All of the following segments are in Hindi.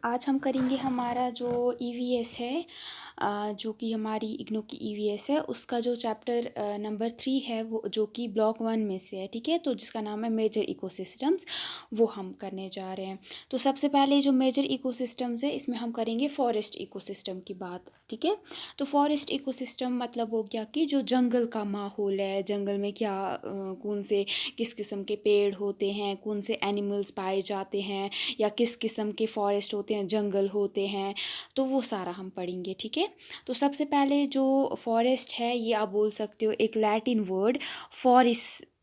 आज हम करेंगे हमारा जो ईवीएस है, जो कि हमारी इग्नू की ईवीएस है, उसका जो चैप्टर नंबर 3 है, वो जो कि ब्लॉक 1 में से है। ठीक है, तो जिसका नाम है मेजर इकोसिस्टम्स, वो हम करने जा रहे हैं। तो सबसे पहले जो मेजर इकोसिस्टम्स है, इसमें हम करेंगे फॉरेस्ट इकोसिस्टम की बात। ठीक है, तो फॉरेस्ट इकोसिस्टम मतलब हो गया कि जो जंगल का माहौल है, जंगल में क्या कौन से किस किस्म के पेड़ होते हैं, कौन से एनिमल्स पाए जाते हैं, या किस किस्म के फॉरेस्ट होते हैं, जंगल होते हैं, तो वो सारा हम पढ़ेंगे। ठीक है, तो सबसे पहले जो फॉरेस्ट है, ये आप बोल सकते हो एक लैटिन वर्ड फॉरिस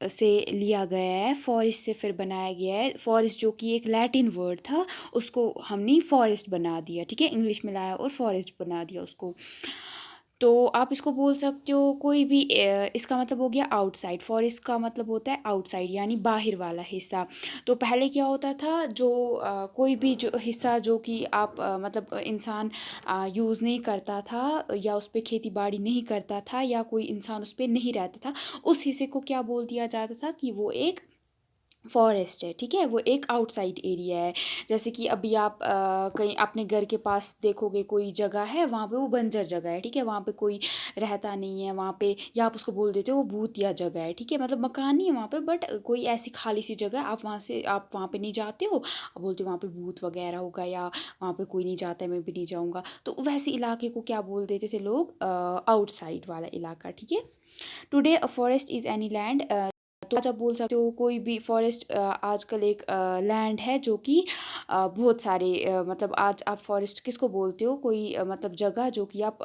से लिया गया है, फॉरेस्ट से फिर बनाया गया है। फॉरेस्ट जो कि एक लैटिन वर्ड था, उसको हमने फॉरेस्ट बना दिया। ठीक है, इंग्लिश में लाया और फॉरेस्ट बना दिया उसको। तो आप इसको बोल सकते हो कोई भी इसका मतलब हो गया आउटसाइड। फॉरेस्ट का मतलब होता है आउटसाइड, यानी बाहर वाला हिस्सा। तो पहले क्या होता था, जो कोई भी जो हिस्सा जो कि आप मतलब इंसान यूज़ नहीं करता था, या उस पर खेती बाड़ी नहीं करता था, या कोई इंसान उस पर नहीं रहता था, उस हिस्से को क्या बोल दिया जाता था कि वो एक फॉरेस्ट है। ठीक है, वो एक आउटसाइड एरिया है। जैसे कि अभी आप कहीं अपने घर के पास देखोगे कोई जगह है, वहाँ पे वो बंजर जगह है। ठीक है, वहाँ पे कोई रहता नहीं है वहाँ पे, या आप उसको बोल देते हो वो भूतिया जगह है। ठीक है, मतलब मकान नहीं है वहाँ पे, बट कोई ऐसी खाली सी जगह है, आप वहाँ पे नहीं जाते हो, आप बोलते हो वहाँ पे भूत वगैरह होगा, या वहाँ पे कोई नहीं जाता है, मैं भी नहीं जाऊँगा। तो वैसे इलाके को क्या बोल देते थे लोग, आउटसाइड वाला इलाका। ठीक है, today a forest is any land. तो आज आप बोल सकते हो कोई भी फॉरेस्ट आजकल एक लैंड है जो कि बहुत सारे मतलब आज आप फॉरेस्ट किसको बोलते हो, कोई मतलब जगह जो कि आप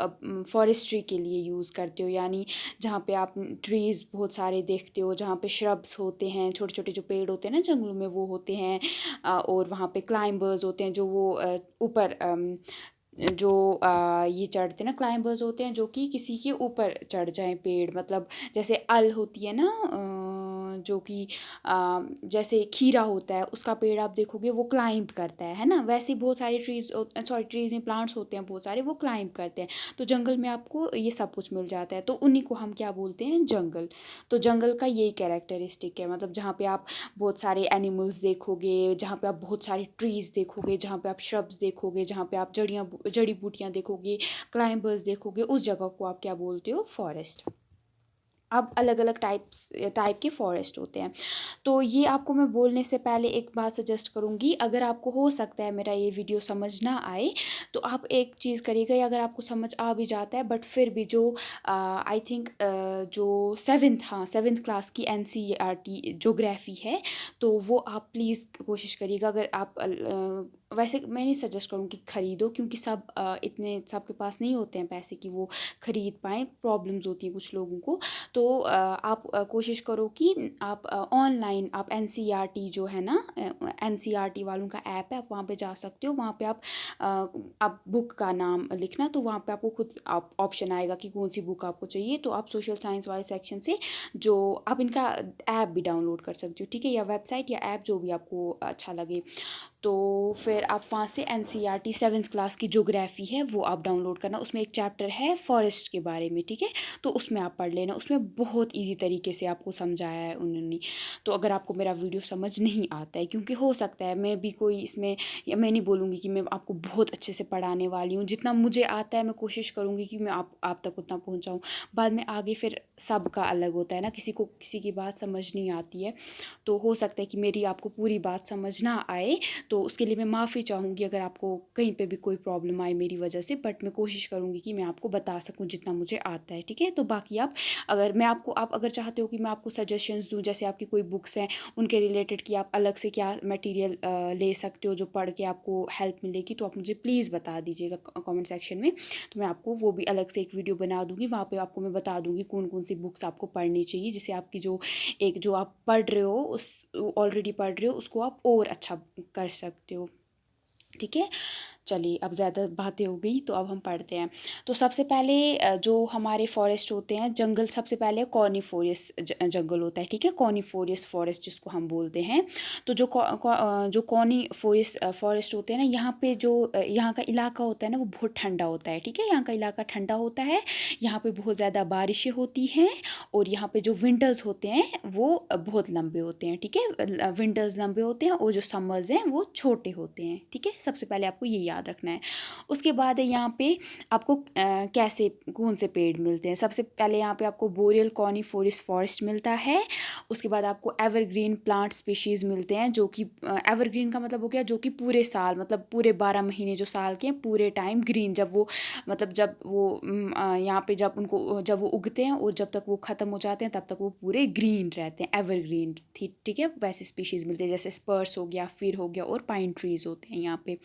फॉरेस्ट्री के लिए यूज़ करते हो, यानी जहाँ पे आप ट्रीज़ बहुत सारे देखते हो, जहाँ पे श्रब्स होते हैं, छोटे छोटे जो पेड़ होते हैं ना जंगलों में, वो होते हैं। और वहाँ पे क्लाइंबर्स होते हैं, जो वो ऊपर जो ये चढ़ते हैं ना, क्लाइंबर्स होते हैं जो कि किसी के ऊपर चढ़ जाएं पेड़, मतलब जैसे अल होती है ना, जो कि जैसे खीरा होता है, उसका पेड़ आप देखोगे वो क्लाइंब करता है ना, वैसे ही बहुत सारे ट्रीज नहीं, प्लांट्स होते हैं बहुत सारे, वो क्लाइंब करते हैं। तो जंगल में आपको ये सब कुछ मिल जाता है, तो उन्हीं को हम क्या बोलते हैं, जंगल। तो जंगल का यही कैरेक्टरिस्टिक है, मतलब जहाँ पे आप बहुत सारे एनिमल्स देखोगे, जहाँ पे आप बहुत सारे ट्रीज देखोगे, जहाँ पे आप श्रब्स देखोगे, जहाँ पे आप जड़ी बूटियाँ देखोगे, क्लाइंबर्स देखोगे, उस जगह को आप क्या बोलते हो, फॉरेस्ट। अब अलग अलग टाइप के फॉरेस्ट होते हैं। तो ये आपको मैं बोलने से पहले एक बात सजेस्ट करूँगी, अगर आपको हो सकता है मेरा ये वीडियो समझ ना आए, तो आप एक चीज़ करिएगा, या अगर आपको समझ आ भी जाता है बट फिर भी जो आई थिंक जो सेवन्थ क्लास की एनसीईआरटी ज्योग्राफी है, तो वो आप प्लीज़ कोशिश करिएगा। अगर आप वैसे मैं नहीं सजेस्ट करूँगी ख़रीदो, क्योंकि इतने सबके पास नहीं होते हैं पैसे कि वो ख़रीद पाएँ, प्रॉब्लम्स होती हैं कुछ लोगों को। तो आप कोशिश करो कि आप ऑनलाइन आप एनसीईआरटी जो है ना, एनसीईआरटी वालों का ऐप है, आप वहाँ पे जा सकते हो। वहाँ पे आप बुक का नाम लिखना, तो वहाँ पे आपको खुद आप ऑप्शन आएगा कि कौन सी बुक आपको चाहिए। तो आप सोशल साइंस वाले सेक्शन से जो आप इनका ऐप भी डाउनलोड कर सकते हो। ठीक है, या वेबसाइट या ऐप जो भी आपको अच्छा लगे। तो फिर आप वहाँ से एनसीईआरटी सेवन्थ क्लास की ज्योग्राफी है वो आप डाउनलोड करना, उसमें एक चैप्टर है फॉरेस्ट के बारे में। ठीक है, तो उसमें आप पढ़ लेना, उसमें बहुत इजी तरीके से आपको समझाया है उन्होंने। तो अगर आपको मेरा वीडियो समझ नहीं आता है, क्योंकि हो सकता है मैं भी कोई इसमें, या मैं नहीं बोलूँगी कि मैं आपको बहुत अच्छे से पढ़ाने वाली हूँ, जितना मुझे आता है मैं कोशिश करूँगी कि मैं आप तक उतना पहुँचाऊँ। बाद में आगे फिर सबका अलग होता है ना, किसी को किसी की बात समझ नहीं आती है, तो हो सकता है कि मेरी आपको पूरी बात समझ ना आए। तो उसके लिए मैं माफ़ी चाहूँगी अगर आपको कहीं पे भी कोई प्रॉब्लम आए मेरी वजह से, बट मैं कोशिश करूँगी कि मैं आपको बता सकूँ जितना मुझे आता है। ठीक है, तो बाकी आप अगर चाहते हो कि मैं आपको सजेशंस दूँ, जैसे आपकी कोई बुक्स हैं उनके रिलेटेड कि आप अलग से क्या मटेरियल ले सकते हो जो पढ़ के आपको हेल्प मिलेगी, तो आप मुझे प्लीज़ बता दीजिएगा कमेंट सेक्शन में। तो मैं आपको वो भी अलग से एक वीडियो बना दूँगी, वहाँ पे आपको मैं बता दूँगी कौन कौन सी बुक्स आपको पढ़नी चाहिए, जिससे आपकी जो आप पढ़ रहे हो, उस ऑलरेडी पढ़ रहे हो, उसको आप और अच्छा कर सकते हो। ठीक है, चलिए अब ज़्यादा बातें हो गई, तो अब हम पढ़ते हैं। तो सबसे पहले जो हमारे फॉरेस्ट होते हैं, जंगल, सबसे पहले कॉनिफोरस जंगल होता है, ठीक है, कॉनिफोरस फॉरेस्ट जिसको हम बोलते हैं। तो जो कॉनिफोरस फॉरेस्ट होते हैं ना, यहाँ पे जो यहाँ का इलाका होता है ना, वो बहुत ठंडा होता है, ठीक है, यहाँ का इलाका ठंडा होता है। यहाँ पे बहुत ज़्यादा बारिशें होती हैं, और यहाँ पे जो विंटर्स होते हैं वो बहुत लंबे होते हैं, ठीक है, विंटर्स लंबे होते हैं, और जो समर्स हैं वो छोटे होते हैं, ठीक है। सबसे पहले आपको ये याद रखना है। उसके बाद है यहाँ पे आपको कैसे कौन से पेड़ मिलते हैं। सबसे पहले यहाँ पे आपको बोरियल कॉनिफोरस फॉरेस्ट मिलता है। उसके बाद आपको एवरग्रीन प्लांट स्पीशीज़ मिलते हैं, जो कि एवरग्रीन का मतलब हो गया जो कि पूरे साल, मतलब पूरे 12 महीने जो साल के हैं, पूरे टाइम ग्रीन, जब वो मतलब जब वो यहाँ पे जब वो उगते हैं और जब तक वो ख़त्म हो जाते हैं तब तक वो पूरे ग्रीन रहते हैं, एवरग्रीन, ठीक है। वैसे स्पीशीज़ मिलते हैं, जैसे स्पर्स हो गया, फिर हो गया, और पाइन ट्रीज़ होते हैं यहाँ पे।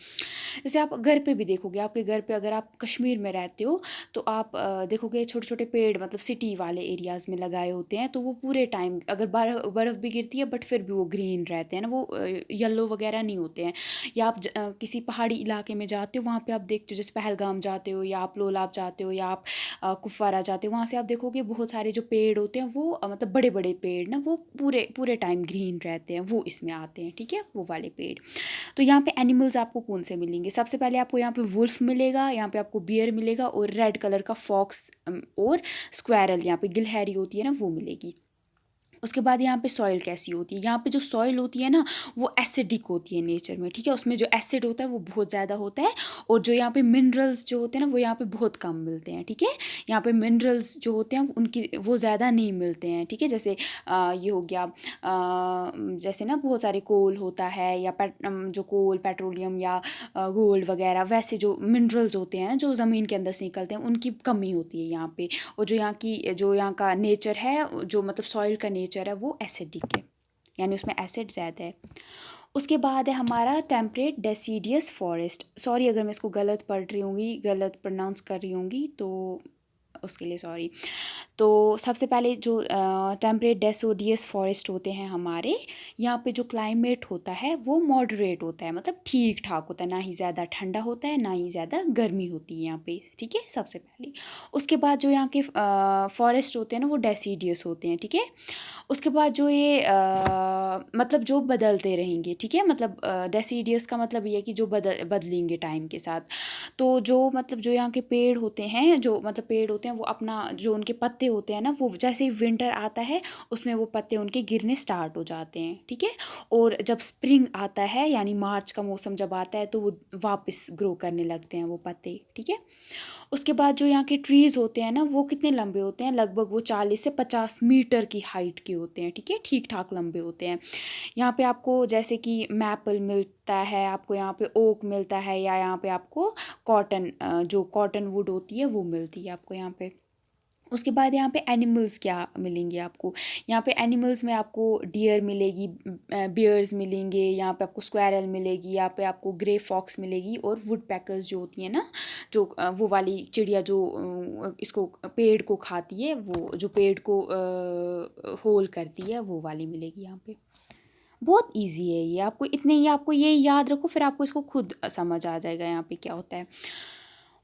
जैसे आप घर पे भी देखोगे, आपके घर पे अगर आप कश्मीर में रहते हो तो आप देखोगे छोटे छोटे पेड़, मतलब सिटी वाले एरियाज़ में लगाए होते हैं, तो वो पूरे टाइम, अगर बर्फ़ भी गिरती है बट फिर भी वो ग्रीन रहते हैं ना, वो येलो वगैरह नहीं होते हैं। या आप किसी पहाड़ी इलाके में जाते हो, वहाँ पे आप देखते हो, जैसे पहलगाम जाते हो, या आप लोलाब जाते हो, या आप कुफवारा जाते हो, वहाँ से आप देखोगे बहुत सारे जो पेड़ होते हैं वो मतलब बड़े बड़े पेड़ ना, वो पूरे पूरे टाइम ग्रीन रहते हैं, वो इसमें आते हैं, ठीक है, वो वाले पेड़। तो यहाँ पे एनिमल्स आपको कौन से मिलेंगे। सबसे पहले आपको यहाँ पे वुल्फ मिलेगा, यहाँ पे आपको बियर मिलेगा, और रेड कलर का फॉक्स और स्क्वेरल, यहाँ पे गिलहरी होती है ना, वो मिलेगी। उसके बाद यहाँ पे सॉइल कैसी होती है। यहाँ पे जो सॉइल होती है ना, वो एसिडिक होती है नेचर में, ठीक है, उसमें जो एसिड होता है वो बहुत ज़्यादा होता है, और जो यहाँ पे मिनरल्स जो होते हैं ना, वो यहाँ पे बहुत कम मिलते हैं, ठीक है। यहाँ पे मिनरल्स जो होते हैं उनकी वो ज़्यादा नहीं मिलते हैं, ठीक है। जैसे ये हो गया, जैसे ना बहुत सारे कोल होता है, या जो कोल, पेट्रोलियम, या गोल्ड वगैरह, वैसे जो मिनरल्स होते हैं जो ज़मीन के अंदर से निकलते हैं, उनकी कमी होती है यहाँ पे। और जो यहाँ का नेचर है, जो मतलब सॉइल का नेचर है, वो एसिडिक है, यानी उसमें एसिड ज़्यादा है। उसके बाद है हमारा टेम्परेट डेसीडियस फॉरेस्ट। सॉरी अगर मैं इसको गलत पढ़ रही होंगी, गलत प्रोनाउंस कर रही होंगी, तो उसके लिए सॉरी। तो सबसे पहले जो टेम्परेट डेसोडियस फॉरेस्ट होते हैं हमारे, यहाँ पे जो क्लाइमेट होता है वो मॉडरेट होता है, मतलब ठीक ठाक होता है, ना ही ज़्यादा ठंडा होता है, ना ही ज़्यादा गर्मी होती है यहाँ पे, ठीक है, सबसे पहले। उसके बाद जो यहाँ के फॉरेस्ट होते हैं ना, वो डेसीडियस होते हैं, ठीक है। उसके बाद जो ये मतलब जो बदलते रहेंगे, ठीक है, मतलब डेसीडियस का मतलब ये है कि जो बदलेंगे टाइम के साथ। तो जो मतलब जो यहाँ के पेड़ होते हैं, जो मतलब पेड़ होते हैं, वो अपना जो उनके पत्ते होते हैं ना, वो जैसे ही विंटर आता है उसमें वो पत्ते उनके गिरने स्टार्ट हो जाते हैं, ठीक है। और जब स्प्रिंग आता है, यानी मार्च का मौसम जब आता है, तो वो वापस ग्रो करने लगते हैं वो पत्ते, ठीक है। उसके बाद जो यहाँ के ट्रीज़ होते हैं ना, वो कितने लंबे होते हैं, लगभग वो 40 से 50 मीटर की हाइट के होते हैं, ठीक है, ठीक ठाक लंबे होते हैं। यहाँ पे आपको जैसे कि मैपल मिलता है, आपको यहाँ पे ओक मिलता है, या यहाँ पे आपको कॉटन, जो कॉटन वुड होती है वो मिलती है आपको यहाँ पे। उसके बाद यहाँ पे एनिमल्स क्या मिलेंगे आपको। यहाँ पे एनिमल्स में आपको डियर मिलेगी, बियर्स मिलेंगे, यहाँ पे आपको स्क्वायरल मिलेगी, यहाँ पे आपको ग्रे फॉक्स मिलेगी, और वुड पैकर्स जो होती है ना, जो वो वाली चिड़िया जो इसको पेड़ को खाती है, वो जो पेड़ को होल करती है, वो वाली मिलेगी यहाँ पे। बहुत इजी है ये, आपको इतने ही, आपको ये याद रखो, फिर आपको इसको खुद समझ आ जाएगा यहाँ पे क्या होता है।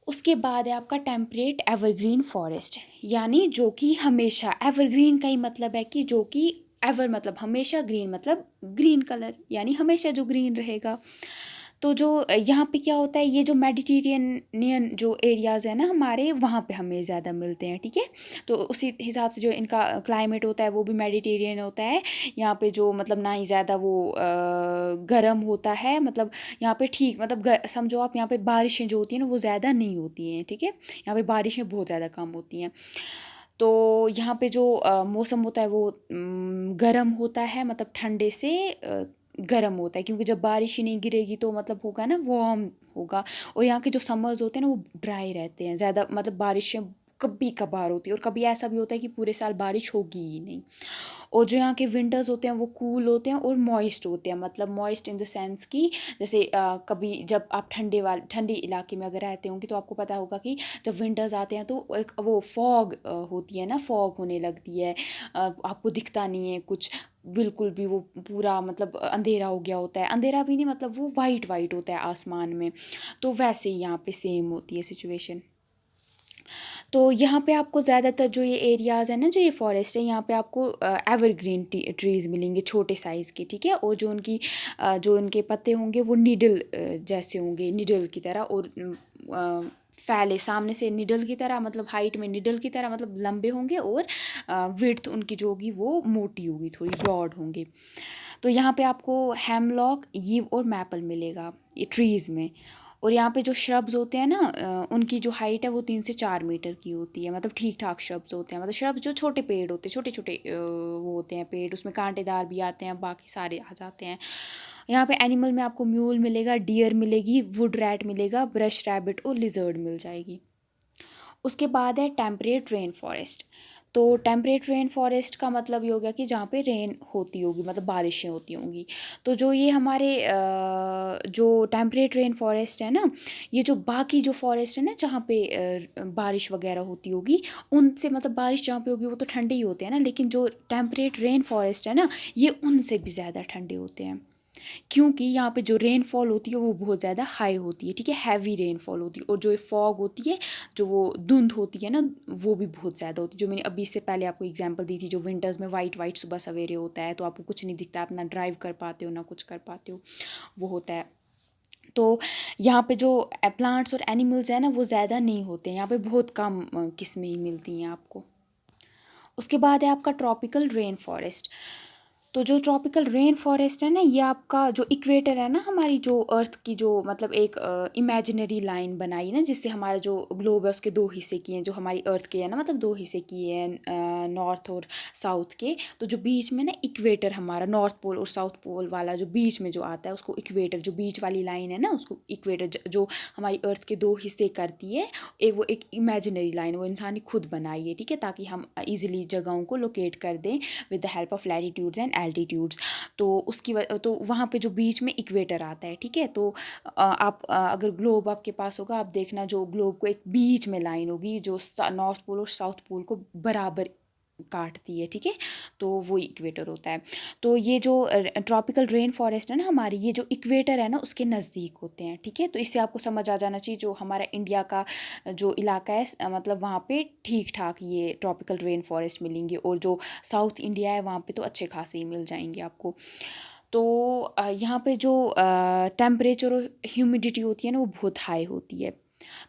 उसके बाद है आपका टेम्परेट एवरग्रीन फॉरेस्ट, यानी जो कि हमेशा, एवरग्रीन का ही मतलब है कि जो कि एवर मतलब हमेशा, ग्रीन मतलब ग्रीन कलर, यानी हमेशा जो ग्रीन रहेगा। तो जो यहाँ पे क्या होता है, ये जो मेडिटेरेनियन जो एरियाज़ है ना हमारे, वहाँ पे हमें ज़्यादा मिलते हैं, ठीक है। तो उसी हिसाब से जो इनका क्लाइमेट होता है वो भी मेडिटेरियन होता है। यहाँ पे जो मतलब ना ही ज़्यादा वो गर्म होता है, मतलब यहाँ पे ठीक, मतलब समझो आप, यहाँ पे बारिशें जो होती हैं ना वो ज़्यादा नहीं होती हैं, ठीक है, यहाँ पे बारिशें बहुत ज़्यादा कम होती हैं। तो यहाँ पे जो मौसम होता है वो गर्म होता है, मतलब ठंडे से गर्म होता है, क्योंकि जब बारिश ही नहीं गिरेगी तो मतलब होगा ना, वार्म होगा। और यहाँ के जो समर्स होते हैं ना वो ड्राई रहते हैं, ज़्यादा मतलब बारिशें कभी कभार होती है, और कभी ऐसा भी होता है कि पूरे साल बारिश होगी ही नहीं। और जो यहाँ के विंटर्स होते हैं वो कूल होते हैं और मॉइस्ट होते हैं, मतलब मॉइस्ट इन द सेंस कि जैसे कभी जब आप ठंडे इलाके में अगर रहते होंगे तो आपको पता होगा कि जब विंटर्स आते हैं तो एक वो फॉग होती है ना, फॉग होने लगती है, आपको दिखता नहीं है कुछ बिल्कुल भी, वो पूरा मतलब अंधेरा हो गया होता है, अंधेरा भी नहीं मतलब वो वाइट वाइट होता है आसमान में। तो वैसे ही यहाँ पे सेम होती है सिचुएशन। तो यहाँ पे आपको ज़्यादातर जो ये एरियाज़ है ना, जो ये फॉरेस्ट है, यहाँ पे आपको एवरग्रीन ट्रीज़ मिलेंगे छोटे साइज़ के, ठीक है। और जो उनकी जो उनके पत्ते होंगे वो निडल जैसे होंगे, निडल की तरह, और फैले सामने से निडल की तरह, मतलब हाइट में निडल की तरह, मतलब लंबे होंगे, और विड्थ उनकी जो होगी वो मोटी होगी, थोड़ी ब्रॉड होंगे। तो यहाँ पे आपको हेमलॉक, यीव और मैपल मिलेगा ये ट्रीज़ में। और यहाँ पे जो श्रब्स होते हैं ना, उनकी जो हाइट है वो 3 से 4 मीटर की होती है, मतलब ठीक ठाक श्रब्स होते हैं, मतलब श्रब्स जो छोटे पेड़ होते हैं, छोटे छोटे वो होते हैं पेड़, उसमें कांटेदार भी आते हैं, बाकी सारे आ जाते हैं। यहाँ पे एनिमल में आपको म्यूल मिलेगा, डियर मिलेगी, वुड रैट मिलेगा, ब्रश रैबिट और लिजर्ड मिल जाएगी। उसके बाद है टेम्परेट रेन फॉरेस्ट। तो टेम्परेट रेन फॉरेस्ट का मतलब ये हो गया कि जहाँ पे रेन होती होगी, मतलब बारिशें होती होंगी। तो जो ये हमारे जो टेम्परेट रेन फॉरेस्ट है ना, ये जो बाकी जो फॉरेस्ट है ना जहाँ पे बारिश वगैरह होती होगी, उनसे मतलब बारिश जहाँ पे होगी वो तो ठंडे ही होते हैं ना, लेकिन जो टेम्परेट रेन फॉरेस्ट है ना, ये उनसे भी ज़्यादा ठंडे होते हैं, क्योंकि यहाँ पे जो रेनफॉल होती है वो बहुत ज़्यादा हाई होती है, ठीक है, हैवी रेनफॉल होती है। और जो फॉग होती है, जो वो धुंध होती है ना, वो भी बहुत ज़्यादा होती है। जो मैंने अभी इससे पहले आपको एग्जांपल दी थी, जो विंटर्स में वाइट वाइट सुबह सवेरे होता है, तो आपको कुछ नहीं दिखता, आप ना ड्राइव कर पाते हो ना कुछ कर पाते हो, वो होता है। तो यहाँ पे जो प्लांट्स और एनिमल्स हैं ना वो ज़्यादा नहीं होते हैं, यहाँ पे बहुत कम किस्में ही मिलती हैं आपको। उसके बाद है आपका ट्रॉपिकल रेन फॉरेस्ट। तो जो ट्रॉपिकल रेन फॉरेस्ट है ना, ये आपका जो इक्वेटर है ना, हमारी जो अर्थ की जो मतलब एक इमेजिनरी लाइन बनाई ना, जिससे हमारा जो ग्लोब है उसके दो हिस्से किए हैं, जो हमारी अर्थ के है ना, मतलब दो हिस्से किए हैं, नॉर्थ और साउथ के। तो जो बीच में ना इक्वेटर, हमारा नॉर्थ पोल और साउथ पोल वाला जो बीच में जो आता है उसको इक्वेटर, जो बीच वाली लाइन है ना उसको इक्वेटर, जो हमारी अर्थ के दो हिस्से करती है। वो एक इमेजिनरी लाइन, वो इंसान ने खुद बनाई है, ठीक है, ताकि हम इजीली जगहों को लोकेट कर दें with the help of latitudes and altitudes. तो तो वहाँ पे जो बीच में इक्वेटर आता है, ठीक है। तो आप अगर ग्लोब आपके पास होगा, आप देखना जो ग्लोब को एक बीच में लाइन होगी जो नॉर्थ पोल और साउथ पोल को बराबर काटती है, ठीक है, तो वो इक्वेटर होता है। तो ये जो ट्रॉपिकल रेन फॉरेस्ट है ना हमारी, ये जो इक्वेटर है ना उसके नज़दीक होते हैं, ठीक है। तो इससे आपको समझ आ जाना चाहिए जो हमारा इंडिया का जो इलाका है, मतलब वहाँ पे ठीक ठाक ये ट्रॉपिकल रेन फॉरेस्ट मिलेंगे, और जो साउथ इंडिया है वहाँ पे तो अच्छे खासे ही मिल जाएंगे आपको। तो यहाँ पे जो टेम्परेचर और ह्यूमिडिटी होती है ना वो बहुत हाई होती है।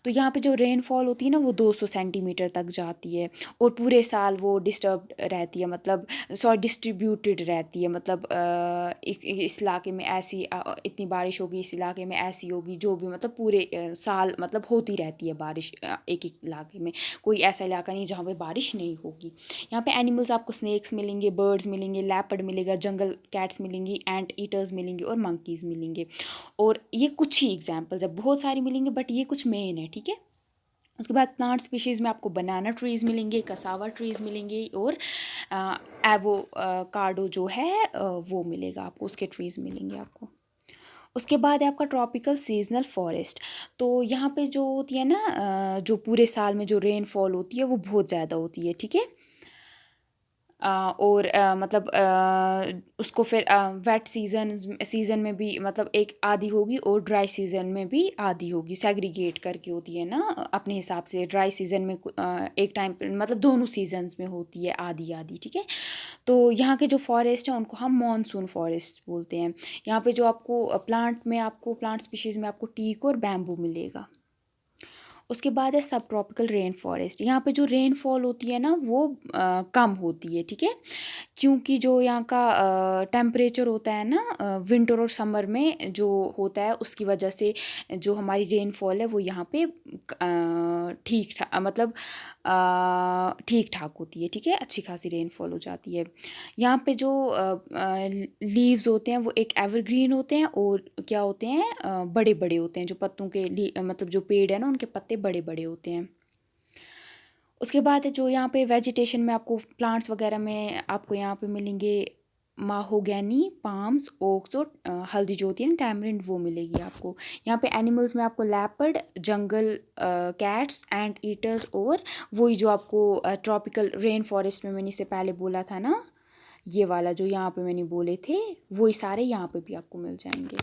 तो यहाँ पे जो रेनफॉल होती है ना वो 200 सेंटीमीटर तक जाती है, और पूरे साल वो डिस्टर्ब रहती है, मतलब डिस्ट्रीब्यूटेड रहती है, मतलब इस इलाके में ऐसी इतनी बारिश होगी, इस इलाके में ऐसी होगी, जो भी मतलब पूरे साल मतलब होती रहती है बारिश एक एक इलाके में। कोई ऐसा इलाका नहीं जहाँ पे बारिश नहीं होगी। यहाँ पे एनिमल्स आपको स्नेक्स मिलेंगे, बर्ड्स मिलेंगे, लेपर्ड मिलेगा, जंगल कैट्स मिलेंगी, एंट ईटर्स मिलेंगे और मंकीज़ मिलेंगे। और ये कुछ ही एग्जाम्पल्स है, बहुत सारी मिलेंगे बट ये कुछ मेन है, ठीक है। उसके बाद प्लांट स्पीशीज़ में आपको बनाना ट्रीज़ मिलेंगे, कसावा ट्रीज़ मिलेंगे, और एवो कार्डो जो है वो मिलेगा आपको, उसके ट्रीज़ मिलेंगे आपको। उसके बाद है आपका ट्रॉपिकल सीजनल फॉरेस्ट। तो यहाँ पे जो होती है ना जो पूरे साल में जो रेनफॉल होती है वो बहुत ज़्यादा होती है, ठीक है। और मतलब उसको फिर वेट सीज़न में भी मतलब एक आधी होगी, और ड्राई सीज़न में भी आधी होगी, सेग्रीगेट करके होती है ना अपने हिसाब से। ड्राई सीज़न में एक टाइम मतलब दोनों सीजन्स में होती है आधी आधी, ठीक है। तो यहाँ के जो फॉरेस्ट हैं उनको हम मॉनसून फॉरेस्ट बोलते हैं। यहाँ पे जो आपको प्लांट स्पीशीज़ में आपको टीक और बैम्बू मिलेगा। उसके बाद है सब ट्रॉपिकल रेन फॉरेस्ट। यहाँ पे जो रेनफॉल होती है ना वो कम होती है, ठीक है, क्योंकि जो यहाँ का टेम्परेचर होता है ना विंटर और समर में जो होता है उसकी वजह से जो हमारी रेनफॉल है वो यहाँ पे ठीक ठाक मतलब ठीक ठाक होती है, ठीक है, अच्छी खासी रेनफॉल हो जाती है। यहाँ पे जो लीव्स होते हैं वो एक एवरग्रीन होते हैं, और क्या होते हैं बड़े बड़े होते हैं, जो पत्तों के मतलब जो पेड़ है ना उनके पत्ते बड़े बड़े होते हैं। उसके बाद जो यहाँ पे वेजिटेशन में आपको प्लांट्स वगैरह में आपको यहाँ पे मिलेंगे माहोगैनी, पाम्स, ओक्स और हल्दी जो होती है ना टैमरिंड, वो मिलेगी आपको। यहाँ पे एनिमल्स में आपको leopard, jungle cats and eaters, और वही जो आपको ट्रॉपिकल रेन फॉरेस्ट में मैंने इससे पहले बोला था ना, ये वाला जो यहाँ पे मैंने बोले थे, वही सारे यहाँ पे भी आपको मिल जाएंगे।